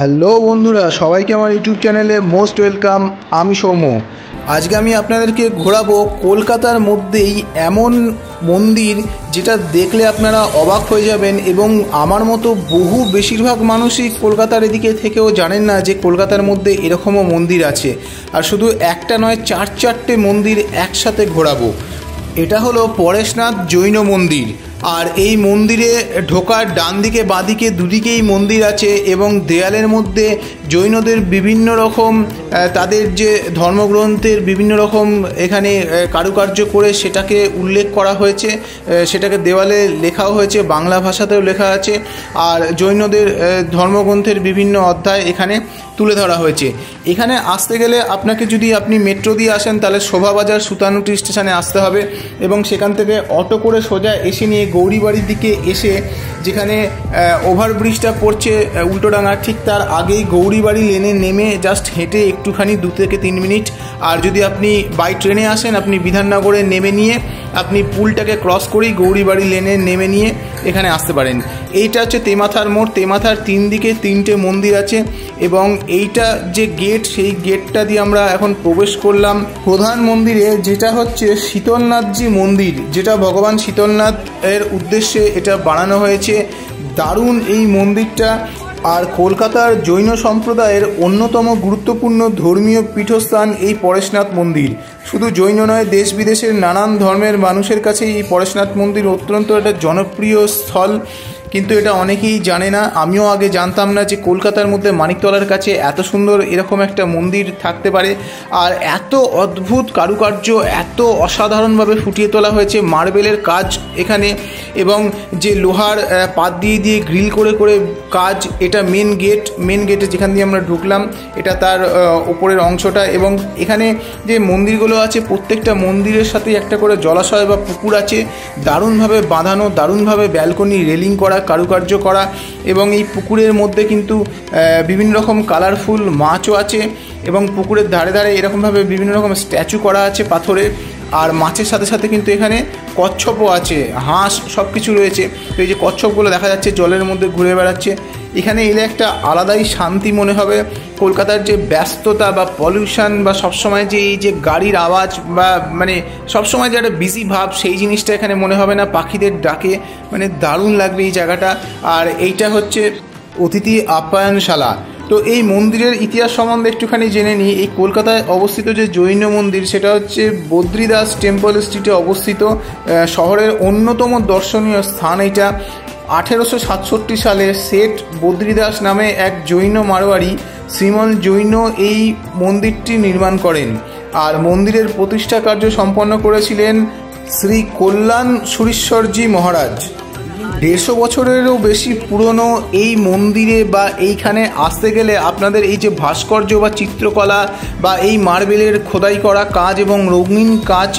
Hello বন্ধুরা, সবাইকে আমার ইউটিউব চ্যানেলে মোস্ট ওয়েলকাম। আমি সৌম্য। আজকে আমি আপনাদেরকে ঘোরাবো কলকাতার মধ্যেই এমন মন্দির যেটা দেখলে আপনারা অবাক হয়ে যাবেন, এবং আমার মতো বেশিরভাগ মানুষই কলকাতার এদিকে থেকেও জানেন না যে কলকাতার মধ্যে এরকমও মন্দির আছে। আর শুধু একটা নয়, চারটে মন্দির একসাথে ঘোরাবো। এটা হলো পরেশনাথ জৈন মন্দির। আর এই মন্দিরে ঢোকার ডান দিকে বাঁ দিকে দুদিকেই মন্দির আছে, এবং দেয়ালের মধ্যে জৈনদের বিভিন্ন রকম তাদের যে ধর্মগ্রন্থের বিভিন্ন রকম এখানে কারুকার্য করে সেটাকে উল্লেখ করা হয়েছে, সেটাকে দেওয়ালে লেখাও হয়েছে, বাংলা ভাষাতেও লেখা আছে। আর জৈনদের ধর্মগ্রন্থের বিভিন্ন অধ্যায় এখানে তুলে ধরা হয়েছে। এখানে আসতে গেলে আপনাকে, যদি আপনি মেট্রো দিয়ে আসেন তাহলে শোভাবাজার সুতানুটি স্টেশনে আসতে হবে, এবং সেখান থেকে অটো করে সোজা এসে নিয়ে গৌরীবাড়ির দিকে এসে, যেখানে ওভারব্রিজটা পড়ছে উল্টোডাঙার ঠিক তার আগেই গৌরীবাড়ি লেনে নেমে জাস্ট হেঁটে একটুখানি 2 থেকে 3 মিনিট। আর যদি আপনি বাই ট্রেনে আসেন, আপনি বিধাননগরে নেমে নিয়ে আপনি পুলটাকে ক্রস করেই গৌরীবাড়ি লেনে নেমে নিয়ে এখানে আসতে পারেন। এইটা হচ্ছে তেমাথার মোড়। তেমাথার 3 দিকে 3টে মন্দির আছে, এবং এইটা যে গেট, সেই গেটটা দিয়ে আমরা এখন প্রবেশ করলাম প্রধান মন্দিরে, যেটা হচ্ছে শীতলনাথজি মন্দির, যেটা ভগবান শীতলনাথ এর উদ্দেশ্যে এটা বানানো হয়েছে। দারুণ এই মন্দিরটা। আর কলকাতার জৈন সম্প্রদায়ের অন্যতম গুরুত্বপূর্ণ ধর্মীয় পীঠস্থান এই পরেশনাথ মন্দির। শুধু জৈন নয়, দেশ বিদেশের নানান ধর্মের মানুষের কাছে এই পরেশনাথ মন্দির অত্যন্ত একটা জনপ্রিয় স্থল। কিন্তু এটা অনেকেই জানে না, আমিও আগে জানতাম না যে কলকাতার মধ্যে মানিকতলার কাছে এত সুন্দর এরকম একটা মন্দির থাকতে পারে। আর এত অদ্ভুত কারুকার্য, এত অসাধারণভাবে ফুটিয়ে তোলা হয়েছে, মার্বেলের কাজ এখানে, এবং যে লোহার পাত দিয়ে দিয়ে গ্রিল করে করে কাজ। এটা মেন গেটে যেখান দিয়ে আমরা ঢুকলাম, এটা তার উপরের অংশটা। এবং এখানে যে মন্দিরগুলো আছে, প্রত্যেকটা মন্দিরের সাথে একটা করে জলাশয় বা পুকুর আছে, দারুণভাবে বাঁধানো, দারুণভাবে ব্যালকনি রেলিং করা, কারুকার্য করা। এবং এই পুকুরের মধ্যে কিন্তু বিভিন্ন রকম কালারফুল মাছও আছে, এবং পুকুরের ধারে ধারে এরকমভাবে বিভিন্ন রকম স্ট্যাচু করা আছে পাথরে। আর মাছের সাথে সাথে কিন্তু এখানে কচ্ছপও আছে, হাঁস, সব কিছু রয়েছে। তো এই যে কচ্ছপগুলো দেখা যাচ্ছে জলের মধ্যে ঘুরে বেড়াচ্ছে, এখানে এলে একটা আলাদাই শান্তি মনে হবে। কলকাতার যে ব্যস্ততা বা পলিউশন বা সবসময় যে এই যে গাড়ির আওয়াজ বা মানে সবসময় যে একটা বিজি ভাব, সেই জিনিসটা এখানে মনে হবে না। পাখিদের ডাকে মানে দারুণ লাগবে এই জায়গাটা। আর এইটা হচ্ছে অতিথি আপ্যায়নশালা। তো এই মন্দিরের ইতিহাস সম্বন্ধে একটুখানি জেনে নিই। এই কলকাতায় অবস্থিত যে জৈন মন্দির, সেটা হচ্ছে বদ্রীদাস টেম্পল স্ট্রিটে অবস্থিত, শহরের অন্যতম দর্শনীয় স্থান এটা। 1867 সালে শেঠ বদ্রীদাস নামে এক জৈন মারোয়ারি শ্রীমল জৈন এই মন্দিরটি নির্মাণ করেন। আর মন্দিরের প্রতিষ্ঠা কার্য সম্পন্ন করেছিলেন শ্রী কল্যাণ সুরীশ্বরজি মহারাজ। 150 বছরেরও বেশি পুরনো এই মন্দিরে বা এইখানে আসতে গেলে আপনাদের এই যে ভাস্কর্য বা চিত্রকলা বা এই মার্বেলের খোদাই করা কাজ এবং রঙিন কাজ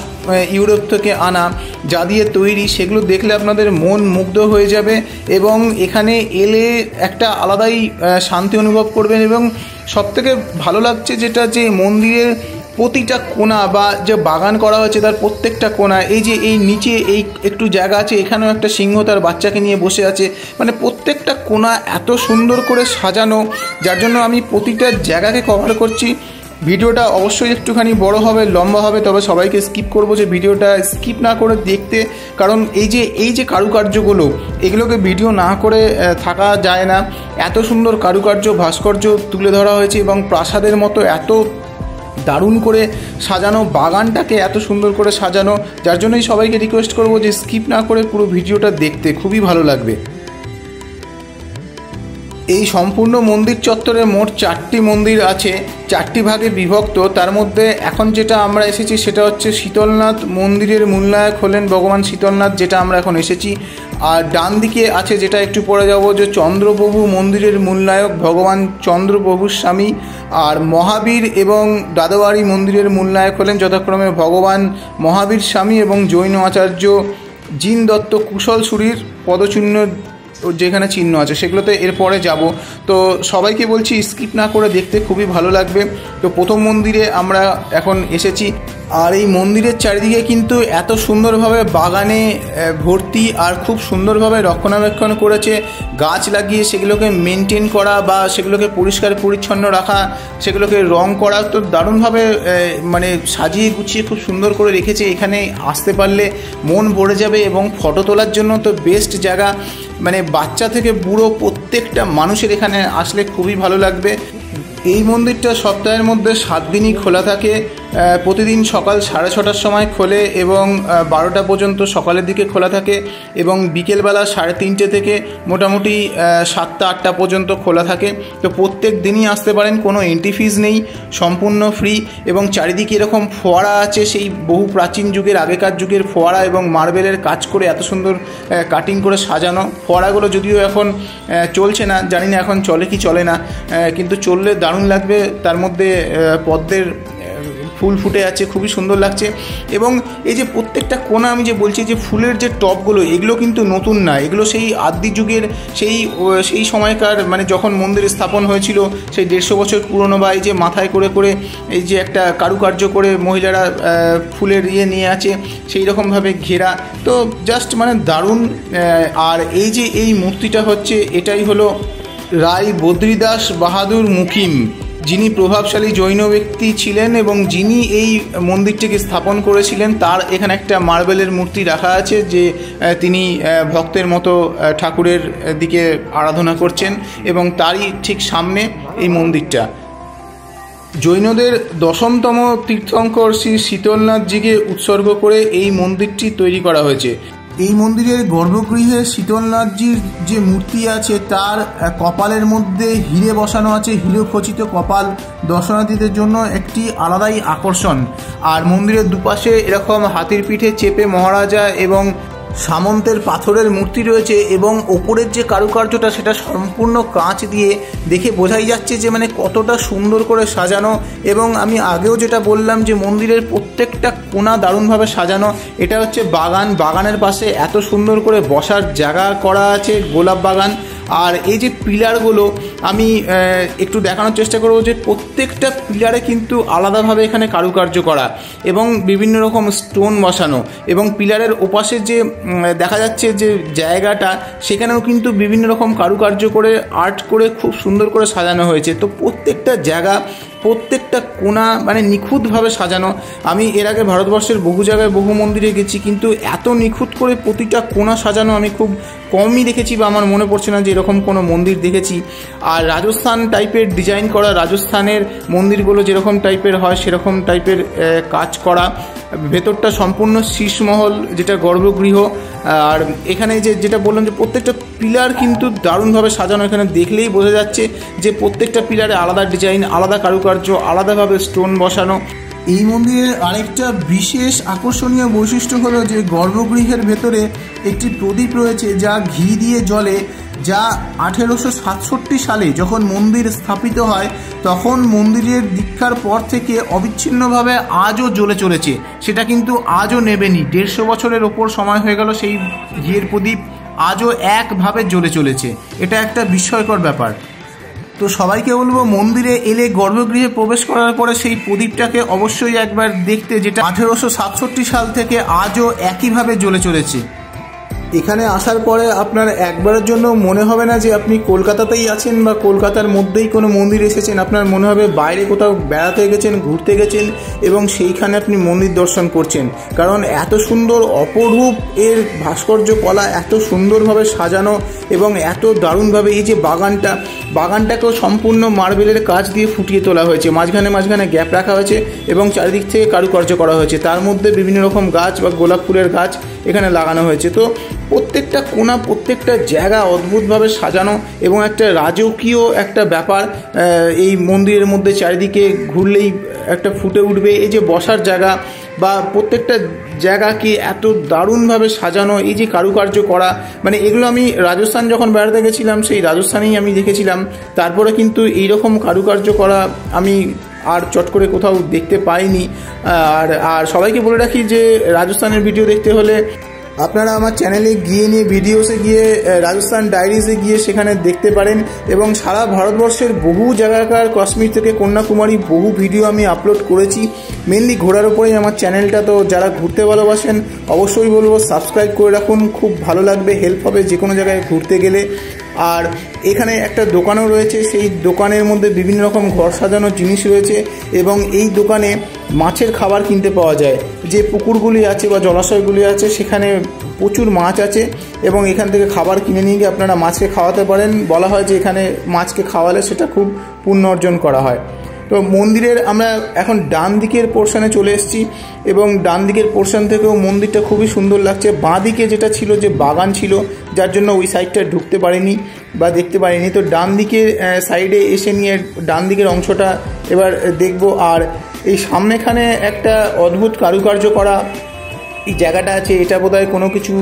ইউরোপ থেকে আনা যা দিয়ে তৈরি, সেগুলো দেখলে আপনাদের মন মুগ্ধ হয়ে যাবে, এবং এখানে এলে একটা আলাদাই শান্তি অনুভব করবেন। এবং সবথেকে ভালো লাগছে যেটা, যে মন্দিরের প্রতিটা কোণা বা যে বাগান করা হয়েছে তার প্রত্যেকটা কোণা, এই যে এই নিচে এই একটু জায়গা আছে, এখানেও একটা সিংহ তার বাচ্চাকে নিয়ে বসে আছে, মানে প্রত্যেকটা কোণা এত সুন্দর করে সাজানো, যার জন্য আমি প্রতিটা জায়গাকে কভার করছি। ভিডিওটা অবশ্যই একটুখানি বড় হবে, লম্বা হবে, তবে সবাইকে স্কিপ করবো যে ভিডিওটা স্কিপ না করে দেখতে, কারণ এই যে কারুকার্যগুলো, এগুলোকে ভিডিও না করে থাকা যায় না। এত সুন্দর কারুকার্য, ভাস্কর্য তুলে ধরা হয়েছে, এবং প্রাসাদের মতো এত দারুণ করে সাজানো, বাগানটাকে এত সুন্দর করে সাজানো, যার জন্যই সবাইকে রিকোয়েস্ট করবো যে স্কিপ না করে পুরো ভিডিওটা দেখতে, খুবই ভালো লাগবে। এই সম্পূর্ণ মন্দির চত্বরে মোট 4টি মন্দির আছে, 4টি ভাগে বিভক্ত। তার মধ্যে এখন যেটা আমরা এসেছি সেটা হচ্ছে শীতলনাথ মন্দিরের মূলনায়ক হলেন ভগবান শীতলনাথ, যেটা আমরা এখন এসেছি। আর ডান দিকে আছে, যেটা একটু পরে যাব, যে চন্দ্রপ্রভু মন্দিরের মূলনায়ক ভগবান চন্দ্রপ্রভুর স্বামী। আর মহাবীর এবং দাদাবাড়ি মন্দিরের মূলনায়ক হলেন যথাক্রমে ভগবান মহাবীর স্বামী এবং জৈন আচার্য জিন দত্ত কুশল সুরীর পদচিহ্ন যেখানে চিহ্ন আছে, সেগুলোতে এরপরে যাব। তো সবাইকে বলছি স্কিপ না করে দেখতে, খুবই ভালো লাগবে। তো প্রথম মন্দিরে আমরা এখন এসেছি। আর এই মন্দিরের চারিদিকে কিন্তু এত সুন্দরভাবে বাগানে ভর্তি, আর খুব সুন্দরভাবে রক্ষণাবেক্ষণ করেছে। গাছ লাগিয়ে সেগুলোকে মেনটেন করা বা সেগুলোকে পরিষ্কার পরিচ্ছন্ন রাখা, সেগুলোকে রং করা, তো দারুণভাবে মানে সাজিয়ে গুছিয়ে খুব সুন্দর করে রেখেছে। এখানে আসতে পারলে মন ভরে যাবে এবং ফটো তোলার জন্য তো বেস্ট জায়গা। মানে বাচ্চা থেকে বুড়ো প্রত্যেকটা মানুষের এখানে আসলে খুবই ভালো লাগবে। এই মন্দিরটা সপ্তাহের মধ্যে 7 দিনই খোলা থাকে। প্রতিদিন সকাল 6:30টার সময় খোলে এবং 12টা পর্যন্ত সকালের দিকে খোলা থাকে, এবং বিকেলবেলা 3:30 থেকে মোটামুটি 7টা-8টা পর্যন্ত খোলা থাকে। তো প্রত্যেক দিনই আসতে পারেন, কোনো এন্ট্রি ফিজ নেই, সম্পূর্ণ ফ্রি। এবং চারিদিকে এরকম ফোয়ারা আছে, সেই বহু প্রাচীন যুগের আগেকার যুগের ফোয়ারা, এবং মার্বেলের কাজ করে এত সুন্দর কাটিং করে সাজানো। ফোয়ারাগুলো যদিও এখন চলছে না, জানি না এখন চলে কি চলে না, কিন্তু চললে দারুণ লাগবে। তার মধ্যে পদ্মের ফুল ফুটে আছে, খুবই সুন্দর লাগছে। এবং এই যে প্রত্যেকটা কোণা, আমি যে বলছি যে ফুলের যে টবগুলো, এগুলো কিন্তু নতুন না, এগুলো সেই আদি যুগের সেই সময়কার, মানে যখন মন্দির স্থাপন হয়েছিল সেই 150 বছর পুরনো। বা এই যে মাথায় করে করে এই যে একটা কারুকার্য করে মহিলারা ফুলের নিয়ে আছে, সেই রকমভাবে ঘেরা, তো জাস্ট মানে দারুণ। আর এই যে এই মূর্তিটা হচ্ছে, এটাই হলো রায় বদ্রীদাস বাহাদুর মুকিম, যিনি প্রভাবশালী জৈন ব্যক্তি ছিলেন এবং যিনি এই মন্দিরটিকে স্থাপন করেছিলেন। তার এখানে একটা মার্বেলের মূর্তি রাখা আছে, যে তিনি ভক্তের মতো ঠাকুরের দিকে আরাধনা করছেন, এবং তারই ঠিক সামনে এই মন্দিরটা। জৈনদের 10তম তীর্থঙ্কর শ্রী শীতলনাথজিকে উৎসর্গ করে এই মন্দিরটি তৈরি করা হয়েছে। এই মন্দিরের গর্ভগৃহে শীতলনাথজির যে মূর্তি আছে, তার কপালের মধ্যে হিরে বসানো আছে, হিরে খচিত কপাল দর্শনার্থীদের জন্য একটি আলাদাই আকর্ষণ। আর মন্দিরের দুপাশে এরকম হাতির পিঠে চেপে মহারাজা এবং সামন্তের পাথরের মূর্তি রয়েছে, এবং ওপরের যে কারুকার্যটা সেটা সম্পূর্ণ কাঁচ দিয়ে, দেখে বোঝাই যাচ্ছে যে মানে কতটা সুন্দর করে সাজানো। এবং আমি আগেও যেটা বললাম যে মন্দিরের প্রত্যেকটা কোণা দারুণভাবে সাজানো। এটা হচ্ছে বাগান, বাগানের পাশে এত সুন্দর করে বসার জায়গা করা আছে, গোলাপ বাগান। আর এই যে পিলারগুলো আমি একটু দেখানোর চেষ্টা করব, যে প্রত্যেকটা পিলারে কিন্তু আলাদাভাবে এখানে কারুকার্য করা এবং বিভিন্ন রকম স্টোন বসানো, এবং পিলারের ওপাশে যে দেখা যাচ্ছে যে জায়গাটা, সেখানেও কিন্তু বিভিন্ন রকম কারুকার্য করে আর্ট করে খুব সুন্দর করে সাজানো হয়েছে। তো প্রত্যেকটা জায়গা, প্রত্যেকটা কোণা মানে নিখুঁতভাবে সাজানো। আমি এর আগে ভারতবর্ষের বহু জায়গায় বহু মন্দিরে গেছি, কিন্তু এত নিখুঁত করে প্রতিটা কোণা সাজানো আমি খুব কমই দেখেছি, বা আমার মনে পড়ছে না যে এরকম কোনো মন্দির দেখেছি। আর রাজস্থান টাইপের ডিজাইন করা, রাজস্থানের মন্দিরগুলো যেরকম টাইপের হয় সেরকম টাইপের কাজ করা। ভেতরটা সম্পূর্ণ শীষমহল, যেটা গর্ভগৃহ। আর এখানে যেটা বললাম যে প্রত্যেকটা পিলার কিন্তু দারুণভাবে সাজানো। এখানে দেখলেই বোঝা যাচ্ছে যে প্রত্যেকটা পিলারে আলাদা ডিজাইন, আলাদা কারুকার্য, আলাদাভাবে স্টোন বসানো। এই মন্দিরের আরেকটা বিশেষ আকর্ষণীয় বৈশিষ্ট্য হলো যে গর্ভগৃহের ভেতরে একটি প্রদীপ রয়েছে, যা ঘি দিয়ে জ্বলে, যা 1867 সালে যখন মন্দির স্থাপিত হয় তখন মন্দিরের দীক্ষার পর থেকে অবিচ্ছিন্নভাবে আজও জ্বলে চলেছে। সেটা কিন্তু আজও নেবেনি, 150 বছরের ওপর সময় হয়ে গেল, সেই ঘিয়ের প্রদীপ আজও একভাবে জ্বলে চলেছে। এটা একটা বিস্ময়কর ব্যাপার। তো সবাইকে বলবো, মন্দিরে এলে গর্ভগৃহে প্রবেশ করার পরে সেই প্রদীপটাকে অবশ্যই একবার দেখতে, যেটা 1867 সাল থেকে আজও একইভাবে জ্বলে চলেছে। এখানে আসার পরে আপনার একবারের জন্য মনে হবে না যে আপনি কলকাতাতেই আছেন বা কলকাতার মধ্যেই কোনো মন্দির এসেছেন। আপনার মনে হবে বাইরে কোথাও বেড়াতে গেছেন, ঘুরতে গেছেন, এবং সেইখানে আপনি মন্দির দর্শন করছেন। কারণ এত সুন্দর অপরূপ এর ভাস্কর্য কলা, এত সুন্দরভাবে সাজানো, এবং এত দারুণভাবে এই যে বাগানটাকেও সম্পূর্ণ মার্বেলের কাজ দিয়ে ফুটিয়ে তোলা হয়েছে। মাঝখানে মাঝখানে গ্যাপ রাখা হয়েছে এবং চারিদিক থেকে কারুকার্য করা হয়েছে। তার মধ্যে বিভিন্ন রকম গাছ বা গোলাপ ফুলের গাছ এখানে লাগানো হয়েছে। তো প্রত্যেকটা কোণা, প্রত্যেকটা জায়গা অদ্ভুতভাবে সাজানো, এবং একটা রাজকীয় একটা ব্যাপার এই মন্দিরের মধ্যে চারিদিকে ঘুরলেই একটা ফুটে উঠবে। এই যে বসার জায়গা বা প্রত্যেকটা জায়গাকে এত দারুণভাবে সাজানো, এই যে কারুকার্য করা, মানে এগুলো আমি রাজস্থান যখন বেড়াতে গেছিলাম সেই রাজস্থানেই আমি দেখেছিলাম। তারপরে কিন্তু এইরকম কারুকার্য করা আমি আর চট করে কোথাও দেখতে পাইনি। আর সবাইকে বলে রাখি যে রাজস্থানের ভিডিও দেখতে হলে আপনারা আমার চ্যানেলে গিয়ে নিয়ে ভিডিওসে গিয়ে রাজস্থান ডায়েরিজে গিয়ে সেখানে দেখতে পারেন এবং সারা ভারতবর্ষের বহু জায়গাকার কাশ্মীর থেকে কন্যাকুমারী বহু ভিডিও আমি আপলোড করেছি মেনলি ঘোরার উপরেই আমার চ্যানেলটা। তো যারা ঘুরতে ভালোবাসেন অবশ্যই বলবো সাবস্ক্রাইব করে রাখুন, খুব ভালো লাগবে, হেল্প হবে যে কোনো জায়গায় ঘুরতে গেলে। আর এখানে একটা দোকানও রয়েছে, সেই দোকানের মধ্যে বিভিন্ন রকম ঘর সাজানোর জিনিস রয়েছে এবং এই দোকানে মাছের খাবার কিনতে পাওয়া যায়। যে পুকুরগুলি আছে বা জলাশয়গুলি আছে সেখানে প্রচুর মাছ আছে এবং এখান থেকে খাবার কিনে নিয়ে গিয়ে আপনারা মাছকে খাওয়াতে পারেন। বলা হয় যে এখানে মাছকে খাওয়ালে সেটা খুব পুণ্য অর্জন করা হয়। তো মন্দিরের আমরা এখন ডান দিকের পোর্শনে চলে এসেছি এবং ডান দিকের পোর্শন থেকেও মন্দিরটা খুবই সুন্দর লাগছে। বাঁ দিকে যেটা ছিল যে বাগান ছিল, যার জন্য ওই সাইডটা ঢুকতে পারিনি বা দেখতে পারিনি। তো ডান দিকের সাইডে এসে নিয়ে ডান দিকের অংশটা এবার দেখব। আর এই সামনেখানে একটা অদ্ভুত কারুকার্য করা এই জায়গাটা আছে, এটা বোধহয় কোনো কিছু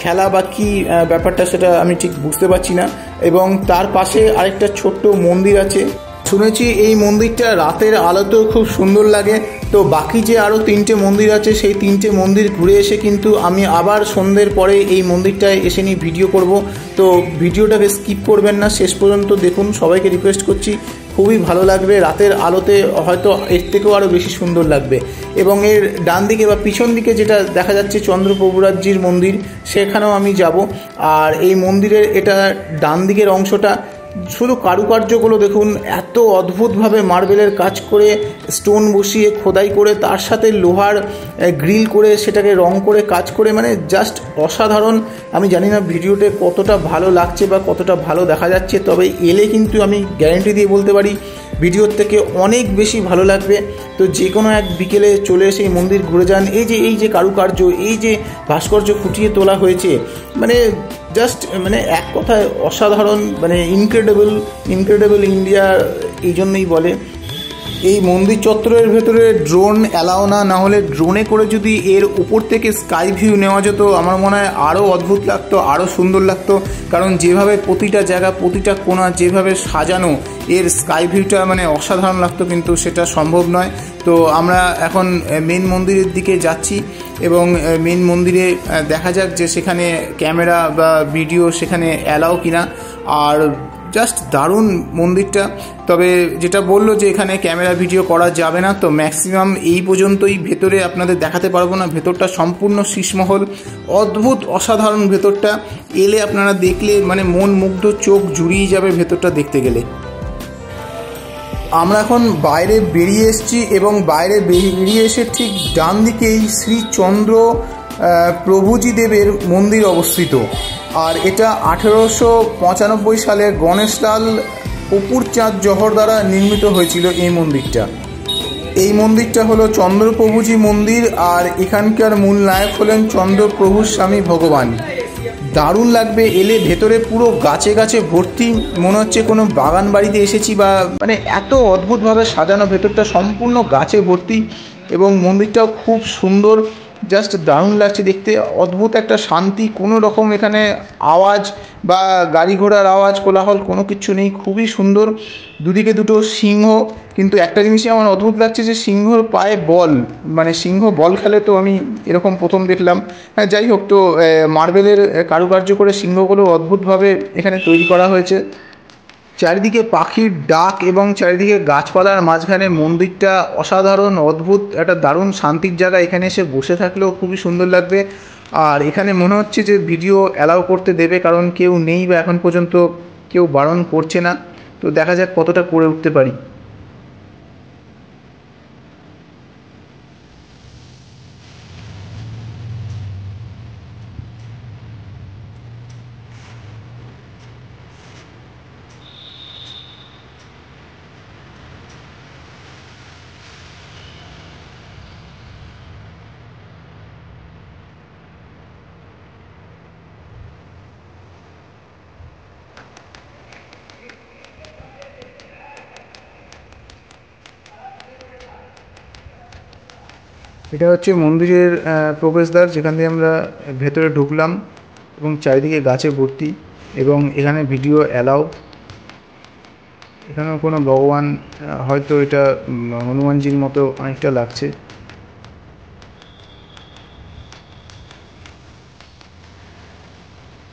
খেলা বা কী ব্যাপারটা সেটা আমি ঠিক বুঝতে পারছি না। এবং তার পাশে আরেকটা ছোট্ট মন্দির আছে, শুনেছি এই মন্দিরটা রাতের আলোতেও খুব সুন্দর লাগে। তো বাকি যে আরও 3টে মন্দির আছে সেই 3টে মন্দির ঘুরে এসে কিন্তু আমি আবার সন্ধ্যের পরে এই মন্দিরটায় এসে নিয়ে ভিডিও করব। তো ভিডিওটাকে স্কিপ করবেন না, শেষ পর্যন্ত দেখুন, সবাইকে রিকোয়েস্ট করছি, খুবই ভালো লাগবে। রাতের আলোতে হয়তো এর থেকেও আরও বেশি সুন্দর লাগবে। এবং এর ডান দিকে বা পিছন দিকে যেটা দেখা যাচ্ছে চন্দ্রপ্রভুরাজজির মন্দির, সেখানেও আমি যাব। আর এই মন্দিরের এটা ডান দিকের অংশটা শুধু কারুকার্যগুলো দেখুন, এত অদ্ভুতভাবে মার্বেলের কাজ করে স্টোন বসিয়ে খোদাই করে তার সাথে লোহার গ্রিল করে সেটাকে রং করে কাজ করে, মানে জাস্ট অসাধারণ। আমি জানি না ভিডিওতে কতটা ভালো লাগছে বা কতটা ভালো দেখা যাচ্ছে, তবে এলে কিন্তু আমি গ্যারেন্টি দিয়ে বলতে পারি ভিডিওর থেকে অনেক বেশি ভালো লাগবে। তো যে কোনো এক বিকেলে চলে এসে এই মন্দির ঘুরে যান। এই যে কারুকার্য, এই যে ভাস্কর্য ফুটিয়ে তোলা হয়েছে, মানে জাস্ট মানে এক কথায় অসাধারণ, মানে ইনক্রেডিবল ইন্ডিয়া এই জন্যই বলে। এই মন্দির চত্বরের ভেতরে ড্রোন অ্যালাও না হলে ড্রোনে করে যদি এর উপর থেকে স্কাই ভিউ নেওয়া যেত, আমার মনে হয় আরও অদ্ভুত লাগতো, আরও সুন্দর লাগতো। কারণ যেভাবে প্রতিটা জায়গা, প্রতিটা কোণা যেভাবে সাজানো, এর স্কাই ভিউটা মানে অসাধারণ লাগতো, কিন্তু সেটা সম্ভব নয়। তো আমরা এখন মেন মন্দিরের দিকে যাচ্ছি এবং মেন মন্দিরে দেখা যাক যে সেখানে ক্যামেরা বা ভিডিও সেখানে অ্যালাও কিনা। আর জাস্ট দারুণ মন্দিরটা। তবে যেটা বললো যে এখানে ক্যামেরা ভিডিও করা যাবে না, তো ম্যাক্সিমাম এই পর্যন্তই, ভেতরে আপনাদের দেখাতে পারবো না। ভেতরটা সম্পূর্ণ শীষমহল, অদ্ভুত অসাধারণ ভেতরটা। এলে আপনারা দেখলে মানে মন মুগ্ধ, চোখ জুড়িয়ে যাবে ভেতরটা দেখতে গেলে। আমরা এখন বাইরে বেরিয়ে এসেছি এবং বাইরে বেরিয়ে এসে ঠিক ডান দিকেই শ্রীচন্দ্র প্রভুজি দেবের মন্দির অবস্থিত। আর এটা 1895 সালে গণেশলাল কপুরচাঁদ জহর দ্বারা নির্মিত হয়েছিল এই মন্দিরটা। এই মন্দিরটা হলো চন্দ্রপ্রভুজি মন্দির, আর এখানকার মূল নায়ক হলেন চন্দ্রপ্রভুর স্বামী ভগবান। দারুণ লাগবে এলে। ভেতরে পুরো গাছে গাছে ভর্তি, মনে হচ্ছে কোনো বাগান বাড়িতে এসেছি, বা মানে এত অদ্ভুতভাবে সাজানো, ভেতরটা সম্পূর্ণ গাছে ভর্তি এবং মন্দিরটাও খুব সুন্দর, জাস্ট দারুণ লাগছে দেখতে। অদ্ভুত একটা শান্তি, কোনো রকম এখানে আওয়াজ বা গাড়ি ঘোড়ার আওয়াজ, কোলাহল কোনো কিছু নেই, খুবই সুন্দর। দুদিকে দুটো সিংহ, কিন্তু একটা জিনিসই আমার অদ্ভুত লাগছে যে সিংহর পায়ে বল, মানে সিংহ বল খেলে, তো আমি এরকম প্রথম দেখলাম। হ্যাঁ, যাই হোক, তো মার্বেলের কারুকার্য করে সিংহগুলো অদ্ভুতভাবে এখানে তৈরি করা হয়েছে। চারিদিকে পাখির ডাক এবং চারিদিকে গাছপালার মাঝখানে মন্দিরটা অসাধারণ, অদ্ভুত একটা দারুণ শান্তির জায়গা। এখানে এসে বসে থাকলেও খুবই সুন্দর লাগবে। আর এখানে মনে হচ্ছে যে ভিডিও অ্যালাউ করতে দেবে, কারণ কেউ নেই বা এখন পর্যন্ত কেউ বারণ করছে না। তো দেখা যাক কতটা করে উঠতে পারি। এটা হচ্ছে মন্দিরের প্রবেশদ্বার, যেখান দিয়ে আমরা ভেতরে ঢুকলাম এবং চারিদিকে গাছে ভর্তি এবং এখানে ভিডিও অ্যালাউ। এখানেও কোনো ভগবান, হয়তো এটা হনুমানজির মতো অনেকটা লাগছে।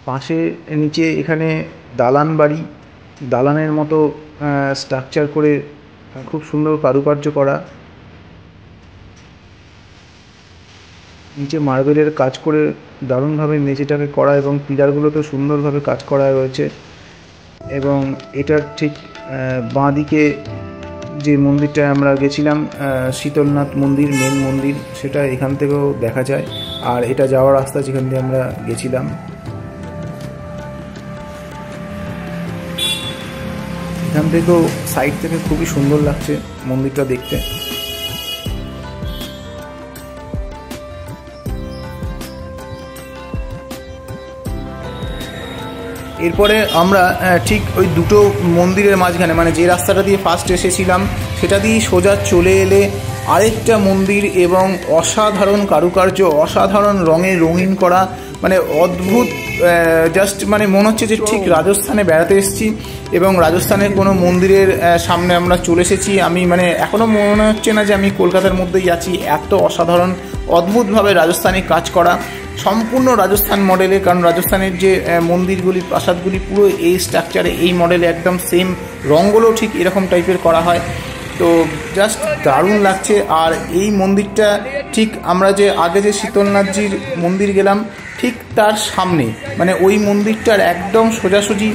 পাশে নিচে এখানে দালান বাড়ি, দালানের মতো স্ট্রাকচার করে খুব সুন্দর কারুকার্য করা, নিচে মার্বেলের কাজ করে দারুণভাবে মেঝেটাকে করা এবং পিলারগুলোতে সুন্দরভাবে কাজ করা রয়েছে। এবং এটার ঠিক বাঁ দিকে যে মন্দিরটায় আমরা গেছিলাম, শীতলনাথ মন্দির, মেন মন্দির, সেটা এখান থেকেও দেখা যায়। আর এটা যাওয়ার রাস্তা যেখান দিয়ে আমরা গেছিলাম। এখান থেকেও সাইড থেকে খুবই সুন্দর লাগছে মন্দিরটা দেখতে। এরপরে আমরা ঠিক ওই দুটো মন্দিরের মাঝখানে, মানে যে রাস্তাটা দিয়ে ফার্স্ট এসেছিলাম সেটা দিয়ে সোজা চলে এলে আরেকটা মন্দির, এবং অসাধারণ কারুকার্য, অসাধারণ রঙে রঙিন করা, মানে অদ্ভুত। জাস্ট মানে মনে হচ্ছে যে ঠিক রাজস্থানে বেড়াতে এসেছি এবং রাজস্থানের কোনো মন্দিরের সামনে আমরা চলে এসেছি। আমি মানে এখনও মনে হচ্ছে না যে আমি কলকাতার মধ্যেই আছি, এত অসাধারণ অদ্ভুতভাবে রাজস্থানে কাজ করা, সম্পূর্ণ রাজস্থান মডেলে। কারণ রাজস্থানের যে মন্দিরগুলি, প্রাসাদগুলি পুরো এই স্ট্রাকচারে, এই মডেলে একদম সেম, রঙগুলো ঠিক এরকম টাইপের করা হয়। তো জাস্ট দারুণ লাগছে। আর এই মন্দিরটা ঠিক আমরা যে আগে যে শীতলনাথজির মন্দির গেলাম ঠিক তার সামনে, মানে ওই মন্দিরটার একদম সোজাসুজি,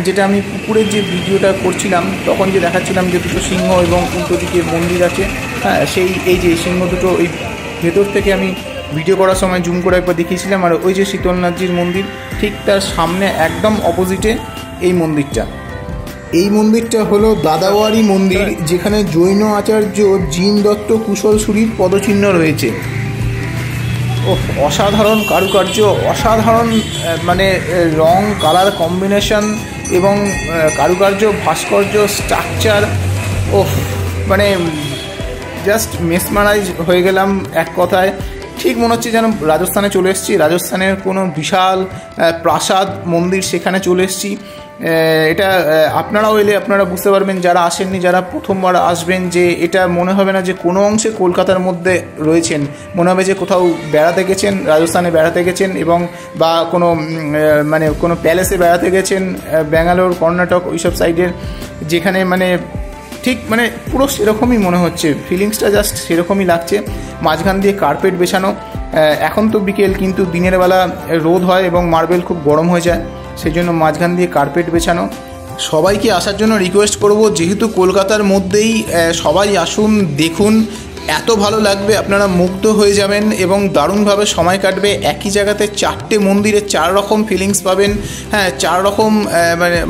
যেটা আমি পুকুরের যে ভিডিওটা করছিলাম তখন যে দেখাচ্ছিলাম যে দুটো সিংহ এবং উল্টো দিকে মন্দির আছে, হ্যাঁ, সেই এই যে সিংহ দুটো ওই ভেতর থেকে আমি ভিডিও করার সময় জুম করে একবার দেখিয়েছিলাম। আর ওই যে শীতলনাথজির মন্দির ঠিক তার সামনে একদম অপোজিটে এই মন্দিরটা। এই মন্দিরটা হলো দাদাওয়ারি মন্দির, যেখানে জৈন আচার্য জিন দত্ত কুশলসুরির পদচিহ্ন রয়েছে। ও অসাধারণ কারুকার্য, অসাধারণ মানে রং কালার কম্বিনেশন এবং কারুকার্য, ভাস্কর্য, স্ট্রাকচার, ও মানে জাস্ট মেসমারাইজ হয়ে গেলাম এক কথায়। ঠিক মনে হচ্ছে যেন রাজস্থানে চলে এসেছি, রাজস্থানের কোনো বিশাল প্রাসাদ মন্দির সেখানে চলে এসেছি। এটা আপনারাও এলে আপনারা বুঝতে পারবেন, যারা আসেননি, যারা প্রথমবার আসবেন, যে এটা মনে হবে না যে কোনো অংশে কলকাতার মধ্যে রয়েছেন, মনে হবে যে কোথাও বেড়াতে গেছেন, রাজস্থানে বেড়াতে গেছেন, এবং বা কোনো মানে কোনো প্যালেসে বেড়াতে গেছেন, ব্যাঙ্গালোর, কর্ণাটক ওইসব সাইডের, যেখানে মানে ঠিক মানে পুরো সেরকমই মনে হচ্ছে, ফিলিংসটা জাস্ট সেরকমই লাগছে। মাঝখান দিয়ে কার্পেট বেছানো, এখন তো বিকেল, কিন্তু দিনের বেলা রোদ হয় এবং মার্বেল খুব গরম হয়ে যায়, সেই জন্য মাঝখান দিয়ে কার্পেট বেছানো। সবাইকে আসার জন্য রিকোয়েস্ট করব, যেহেতু কলকাতার মধ্যেই, সবাই আসুন, দেখুন, এত ভালো লাগবে, আপনারা মুগ্ধ হয়ে যাবেন এবং দারুণভাবে সময় কাটবে। একই জায়গাতে চারটে মন্দিরে চার রকম ফিলিংস পাবেন, হ্যাঁ, চার রকম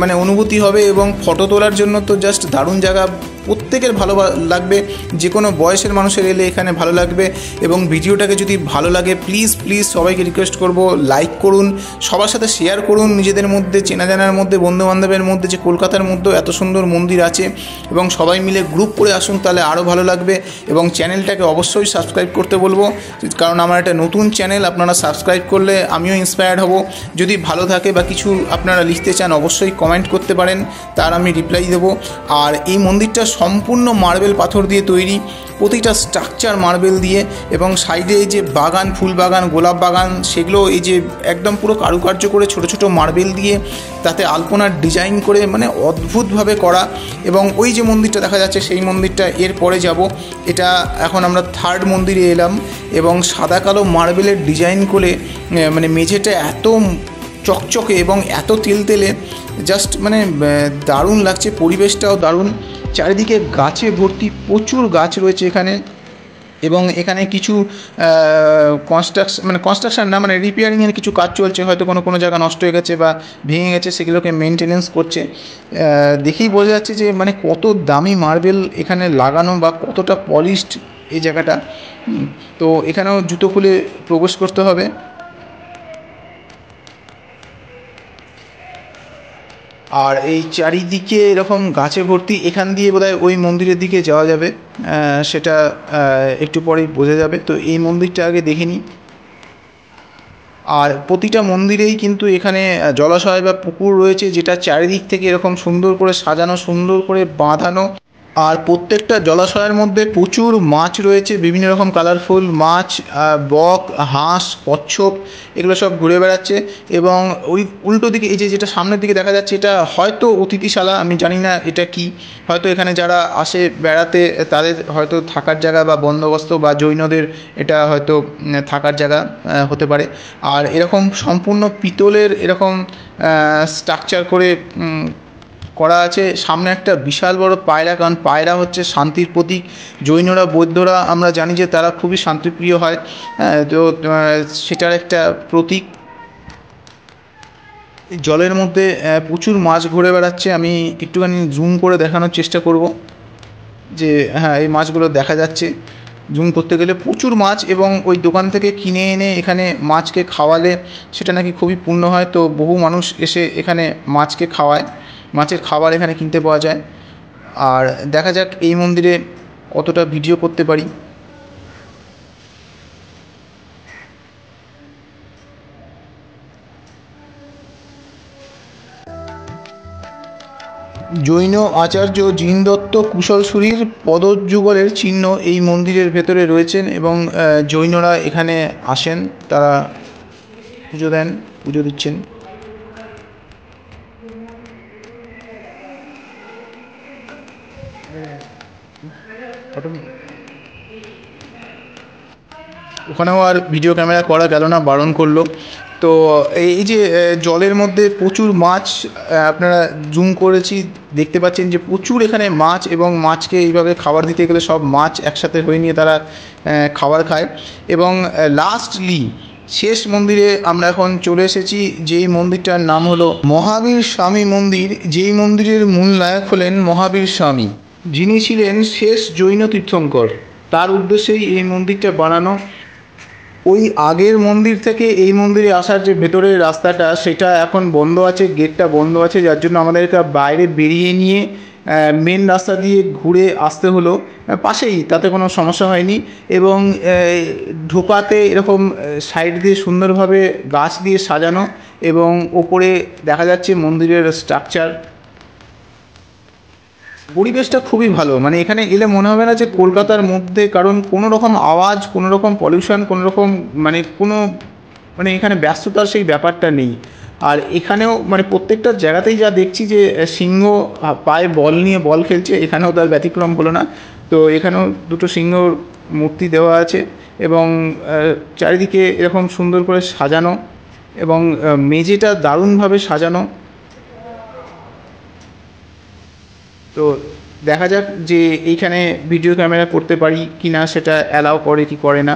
মানে অনুভূতি হবে। এবং ফটো তোলার জন্য তো জাস্ট দারুণ জায়গা, প্রত্যেকের ভালো লাগবে, যে কোনো বয়সের মানুষের এলে এখানে ভালো লাগবে। এবং ভিডিওটাকে যদি ভালো লাগে প্লিজ প্লিজ সবাইকে রিকোয়েস্ট করব, লাইক করুন, সবার সাথে শেয়ার করুন, নিজেদের মধ্যে, চেনা জানার মধ্যে, বন্ধুবান্ধবের মধ্যে, যে কলকাতার মধ্যেও এত সুন্দর মন্দির আছে, এবং সবাই মিলে গ্রুপ করে আসুন, তাহলে আরও ভালো লাগবে। এবং চ্যানেলটাকে অবশ্যই সাবস্ক্রাইব করতে বলবো, কারণ আমার একটা নতুন চ্যানেল, আপনারা সাবস্ক্রাইব করলে আমিও ইন্সপায়ার্ড হব। যদি ভালো থাকে বা কিছু আপনারা লিখতে চান অবশ্যই কমেন্ট করতে পারেন, তার আমি রিপ্লাই দেবো। আর এই মন্দিরটা সম্পূর্ণ মার্বেল পাথর দিয়ে তৈরি, প্রতিটা স্ট্রাকচার মার্বেল দিয়ে, এবং সাইডে এই যে বাগান, ফুল বাগান, গোলাপ বাগান, সেগুলো এই যে একদম পুরো কারুকার্য করে ছোট ছোট মার্বেল দিয়ে তাতে আলপনার ডিজাইন করে, মানে অদ্ভুতভাবে করা। এবং ওই যে মন্দিরটা দেখা যাচ্ছে সেই মন্দিরটা এর পরে যাব। এটা এখন আমরা থার্ড মন্দিরে এলাম, এবং সাদা কালো মার্বেলের ডিজাইন করে, মানে মেঝেটা এত চকচকে এবং এত তেলতেলে, জাস্ট মানে দারুণ লাগছে, পরিবেশটাও দারুণ, চারিদিকে গাছে ভর্তি, প্রচুর গাছ রয়েছে এখানে। এবং এখানে কিছু কনস্ট্রাকশন না, মানে রিপেয়ারিংয়ের কিছু কাজ চলছে, হয়তো কোনো জায়গা নষ্ট হয়ে গেছে বা ভেঙে গেছে, সেগুলোকে মেনটেনেন্স করছে। দেখেই বোঝা যাচ্ছে যে মানে কত দামি মার্বেল এখানে লাগানো বা কতটা পলিশড এই জায়গাটা। তো এখানেও জুতো খুলে প্রবেশ করতে হবে। আর এই চারিদিকে এরকম গাছে ভর্তি, এখান দিয়ে বোধহয় ওই মন্দিরের দিকে যাওয়া যাবে, সেটা একটু পরেই বোঝা যাবে। তো এই মন্দিরটা আগে দেখে নিই। আর প্রতিটা মন্দিরেই কিন্তু এখানে জলাশয় বা পুকুর রয়েছে, যেটা চারিদিক থেকে এরকম সুন্দর করে সাজানো, সুন্দর করে বাঁধানো। আর প্রত্যেকটা জলাশয়ের মধ্যে প্রচুর মাছ রয়েছে, বিভিন্ন রকম কালারফুল মাছ, বক, হাঁস, কচ্ছপ এগুলো সব ঘুরে বেড়াচ্ছে। এবং ওই উল্টো দিকে এই যেটা সামনের দিকে দেখা যাচ্ছে, এটা হয়তো অতিথিশালা, আমি জানি না এটা কি, হয়তো এখানে যারা আসে বেড়াতে তাদের হয়তো থাকার জায়গা বা বন্দোবস্ত, বা জৈনদের এটা হয়তো থাকার জায়গা হতে পারে। আর এরকম সম্পূর্ণ পিতলের এরকম স্ট্রাকচার করে করা আছে। সামনে একটা বিশাল বড় পায়রা, কারণ পায়রা হচ্ছে শান্তির প্রতীক। জৈনরা, বৌদ্ধরা আমরা জানি যে তারা খুবই শান্তিপ্রিয় হয়, তো সেটার একটা প্রতীক। জলের মধ্যে প্রচুর মাছ ঘুরে বেড়াচ্ছে। আমি একটুখানি জুম করে দেখানোর চেষ্টা করব যে হ্যাঁ, এই মাছগুলো দেখা যাচ্ছে। জুম করতে গেলে প্রচুর মাছ, এবং ওই দোকান থেকে কিনে এনে এখানে মাছকে খাওয়ালে সেটা নাকি খুবই পুণ্য হয়। তো বহু মানুষ এসে এখানে মাছকে খাওয়ায়, মাছের খাবার এখানে কিনতে পাওয়া যায়। আর দেখা যাক এই মন্দিরে কতটা ভিডিও করতে পারি। জৈন আচার্য জিনদত্ত কুশলসুরির পদযুগলের চিহ্ন এই মন্দিরের ভেতরে রয়েছেন, এবং জৈনরা এখানে আসেন, তারা পুজো দেন, পুজো দিচ্ছেন। ওখানেও আর ভিডিও ক্যামেরা করা গেল না, বারণ করলো। তো এই যে জলের মধ্যে প্রচুর মাছ, আপনারা জুম করেছি, দেখতে পাচ্ছেন যে প্রচুর এখানে মাছ, এবং মাছকে এইভাবে খাবার দিতে গেলে সব মাছ একসাথে হয়ে নিয়ে তারা খাবার খায়। এবং লাস্টলি শেষ মন্দিরে আমরা এখন চলে এসেছি, যেই মন্দিরটার নাম হলো মহাবীর স্বামী মন্দির। যেই মন্দিরের মূল নায়ক হলেন মহাবীর স্বামী, যিনি ছিলেন শেষ জৈন তীর্থঙ্কর। তার উদ্দেশ্যেই এই মন্দিরটা বানানো। ওই আগের মন্দির থেকে এই মন্দিরে আসার যে ভেতরের রাস্তাটা, সেটা এখন বন্ধ আছে, গেটটা বন্ধ আছে, যার জন্য আমাদেরকে বাইরে বেরিয়ে নিয়ে মেন রাস্তা দিয়ে ঘুরে আসতে হলো। পাশেই, তাতে কোনো সমস্যা হয়নি। এবং ঢোকাতে এরকম সাইড দিয়ে সুন্দরভাবে গাছ দিয়ে সাজানো, এবং ওপরে দেখা যাচ্ছে মন্দিরের স্ট্রাকচার। পরিবেশটা খুবই ভালো, মানে এখানে এলে মনে হবে না যে কলকাতার মধ্যে, কারণ কোনো রকম আওয়াজ, কোনো রকম পলিউশন, কোনো রকম মানে এখানে ব্যস্ততার সেই ব্যাপারটা নেই। আর এখানেও মানে প্রত্যেকটা জায়গাতেই যা দেখছি যে সিংহ পায়ে বল নিয়ে বল খেলছে, এখানেও তার ব্যতিক্রম হলো না। তো এখানেও দুটো সিংহর মূর্তি দেওয়া আছে, এবং চারিদিকে এরকম সুন্দর করে সাজানো, এবং মেঝেটা দারুণভাবে সাজানো। তো দেখা যাক যে এইখানে ভিডিও ক্যামেরা করতে পারি কি না, সেটা অ্যালাউ করে কি করে না।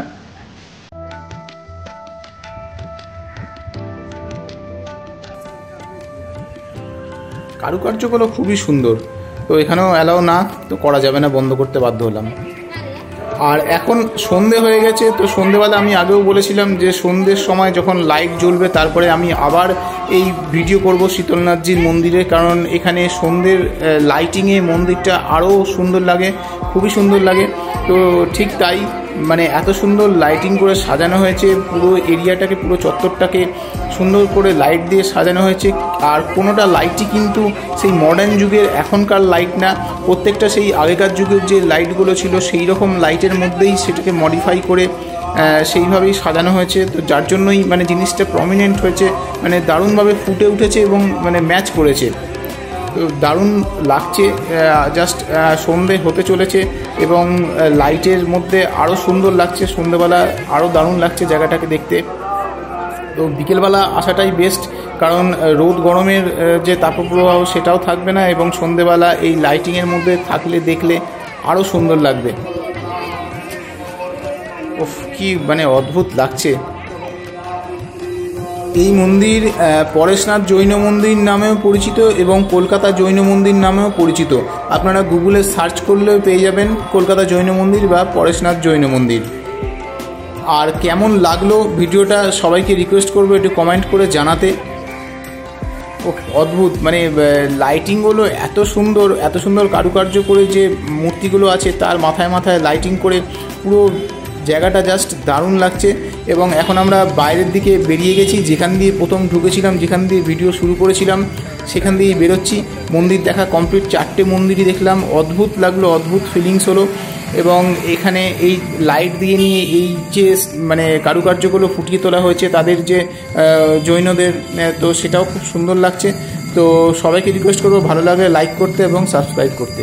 কারুকার্যগুলো খুবই সুন্দর, তো এখানেও অ্যালাউ না, তো করা যাবে না, বন্ধ করতে বাধ্য হলাম। আর এখন সন্ধে হয়ে গেছে, তো সন্ধেবেলা আমি আগেও বলেছিলাম যে সন্ধ্যের সময় যখন লাইট জ্বলবে তারপরে আমি আবার এই ভিডিও করব শীতলনাথজির মন্দিরে, কারণ এখানে সন্ধ্যের লাইটিংয়ে মন্দিরটা আরও সুন্দর লাগে, খুবই সুন্দর লাগে। তো ঠিক তাই, মানে এত সুন্দর লাইটিং করে সাজানো হয়েছে, পুরো এরিয়াটাকে, পুরো চত্বরটাকে সুন্দর করে লাইট দিয়ে সাজানো হয়েছে। আর কোনোটা লাইটই কিন্তু সেই মডার্ন যুগের এখনকার লাইট না, প্রত্যেকটা সেই আগেকার যুগের যে লাইটগুলো ছিল সেই রকম লাইটের মধ্যেই সেটাকে মডিফাই করে সেইভাবেই সাজানো হয়েছে। তো যার জন্যই মানে জিনিসটা প্রমিনেন্ট হয়েছে, মানে দারুণভাবে ফুটে উঠেছে এবং মানে ম্যাচ করেছে। তো দারুণ লাগছে, জাস্ট সন্ধে হতে চলেছে এবং লাইটের মধ্যে আরও সুন্দর লাগছে, সন্ধেবেলা আরও দারুণ লাগছে জায়গাটাকে দেখতে। তো বিকেলবেলা আসাটাই বেস্ট, কারণ রোদ গরমের যে তাপপ্রবাহ সেটাও থাকবে না, এবং সন্ধেবেলা এই লাইটিংয়ের মধ্যে থাকলে দেখলে আরও সুন্দর লাগবে। ওফ, কি মানে অদ্ভুত লাগছে। এই মন্দির পরেশনাথ জৈন মন্দির নামেও পরিচিত এবং কলকাতা জৈন মন্দির নামেও পরিচিত। আপনারা গুগলে সার্চ করলেও পেয়ে যাবেন কলকাতা জৈন মন্দির বা পরেশনাথ জৈন মন্দির। আর কেমন লাগলো ভিডিওটা সবাইকে রিকোয়েস্ট করবো একটু কমেন্ট করে জানাতে। অদ্ভুত, মানে লাইটিংগুলো এত সুন্দর, এত সুন্দর কারুকার্য করে যে মূর্তিগুলো আছে তার মাথায় মাথায় লাইটিং করে পুরো জায়গাটা জাস্ট দারুণ লাগছে। এবং এখন আমরা বাইরের দিকে বেরিয়ে গেছি, যেখান দিয়ে প্রথম ঢুকেছিলাম, যেখান দিয়ে ভিডিও শুরু করেছিলাম, সেখান দিয়েই বেরোচ্ছি। মন্দির দেখা কমপ্লিট, 4টে মন্দিরই দেখলাম, অদ্ভুত লাগলো, অদ্ভুত ফিলিংস হলো। এবং এখানে এই লাইট দিয়ে নিয়ে এই যে মানে কারুকার্যগুলো ফুটিয়ে তোলা হয়েছে তাদের যে জৈনদের, তো সেটাও খুব সুন্দর লাগছে। তো সবাইকে রিকোয়েস্ট করবো ভালো লাগলে লাইক করতে এবং সাবস্ক্রাইব করতে।